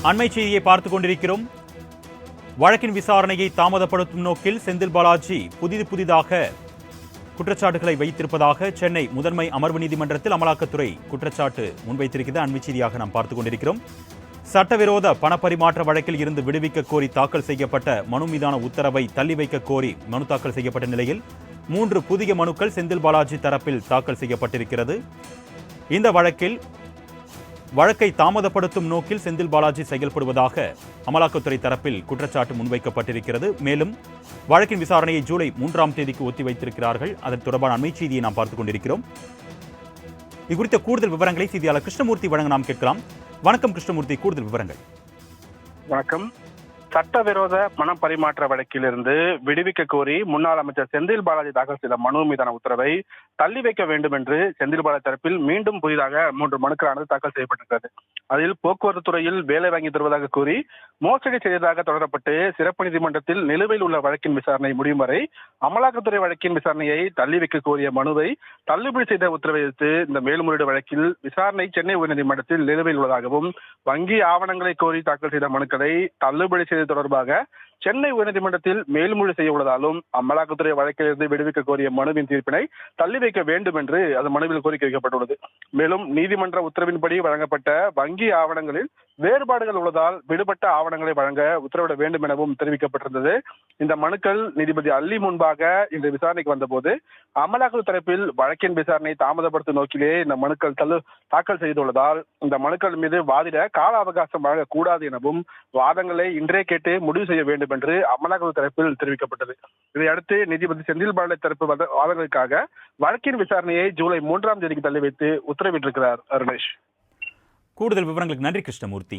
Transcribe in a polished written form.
அண்மை செய்தியை பார்த்துக் கொண்டிருக்கிறோம். வழக்கின் விசாரணையை தாமதப்படுத்தும் நோக்கில் செந்தில் பாலாஜி புதிதாக குற்றச்சாட்டுகளை வைத்திருப்பதாக சென்னை முதன்மை அமர்வு நீதிமன்றத்தில் அமலாக்கத்துறை குற்றச்சாட்டு முன்வைத்திருக்கிறது. அண்மை செய்தியாக நாம் பார்த்துக் கொண்டிருக்கிறோம். சட்டவிரோத பணப்பரிமாற்ற வழக்கில் இருந்து விடுவிக்க கோரி தாக்கல் செய்யப்பட்ட மனு மீதான உத்தரவை தள்ளி வைக்க கோரி மனு தாக்கல் செய்யப்பட்ட நிலையில் 3 புதிய மனுக்கள் செந்தில் பாலாஜி தரப்பில் தாக்கல் செய்யப்பட்டிருக்கிறது. இந்த வழக்கை தாமதப்படுத்தும் நோக்கில் செந்தில் பாலாஜி செயல்படுவதாக அமலாக்கத்துறை தரப்பில் குற்றச்சாட்டு முன்வைக்கப்பட்டிருக்கிறது. மேலும் வழக்கின் விசாரணையை ஜூலை 3ஆம் தேதிக்கு ஒத்திவைத்திருக்கிறார்கள். அதன் தொடர்பான அண்மை செய்தியை நாம் பார்த்துக் கொண்டிருக்கிறோம். இது குறித்த கூடுதல் விவரங்களை செய்தியாளர் கிருஷ்ணமூர்த்தி வழங்க நாம் கேட்கலாம். வணக்கம் கிருஷ்ணமூர்த்தி, கூடுதல் விவரங்கள். வணக்கம். சட்டவிரோத பண பரிமாற்ற வழக்கிலிருந்து விடுவிக்க கோரி முன்னாள் அமைச்சர் செந்தில் பாலாஜி தாக்கல் செய்த மனு மீதான உத்தரவை தள்ளி வைக்க வேண்டும் என்று செந்தில் பாலாஜி தரப்பில் மீண்டும் புதிதாக 3 மனுக்களானது தாக்கல் செய்யப்பட்டிருக்கிறது. அதில் போக்குவரத்து துறையில் வேலை வாங்கி தருவதாக கூறி மோசடி செய்ததாக தொடரப்பட்டு சிறப்பு நீதிமன்றத்தில் நிலுவையில் உள்ள வழக்கின் விசாரணை முடியும் வரை அமலாக்கத்துறை வழக்கின் விசாரணையை தள்ளி வைக்க கோரிய மனுவை தள்ளுபடி செய்த உத்தரவை எதிர்த்து இந்த மேல்முறையீடு வழக்கில் விசாரணை சென்னை உயர்நீதிமன்றத்தில் நிலுவையில் உள்ளதாகவும் வங்கி ஆவணங்களை கோரி தாக்கல் செய்த மனுக்களை தள்ளுபடி செய்தது தொடர்பாக சென்னை உயர்நீதிமன்றத்தில் மேல்முறை செய்ய உள்ளதாலும் அமலாக்கத்துறை வழக்கிலிருந்து விடுவிக்க கோரிய மனுவின் தீர்ப்பினை தள்ளி வைக்க வேண்டும் என்று அந்த மனுவில் கோரிக்கை வைக்கப்பட்டுள்ளது. மேலும் நீதிமன்ற உத்தரவின்படி வழங்கப்பட்ட வங்கி ஆவணங்களில் வேறுபாடுகள் உள்ளதால் விடுபட்ட ஆவணங்களை வழங்க உத்தரவிட வேண்டும் எனவும் தெரிவிக்கப்பட்டிருந்தது. இந்த மனுக்கள் நீதிபதி அல்லி முன்பாக இன்று விசாரணைக்கு வந்தபோது அமலாக்கத்துறை தரப்பில் வழக்கின் விசாரணை தாமதப்படுத்தும் நோக்கிலே இந்த மனுக்கள் தாக்கல் செய்துள்ளதால் இந்த மனுக்கள் மீது வாதிட கால அவகாசம் வழங்கக்கூடாது எனவும் வாதங்களை இன்றே கேட்டு முடிவு செய்ய வேண்டும் என்று அமலாக்கத்துறை தரப்பில் தெரிவிக்கப்பட்டது. இதையடுத்து நீதிபதி செந்தில் பாலாஜி தரப்பு வாதங்களுக்காக வழக்கின் விசாரணையை ஜூலை 3ஆம் தேதிக்கு தள்ளி வைத்து உத்தரவிட்டிருக்கிறார். அருணேஷ், கூடுதல் விவரங்களுக்கு நன்றி கிருஷ்ணமூர்த்தி.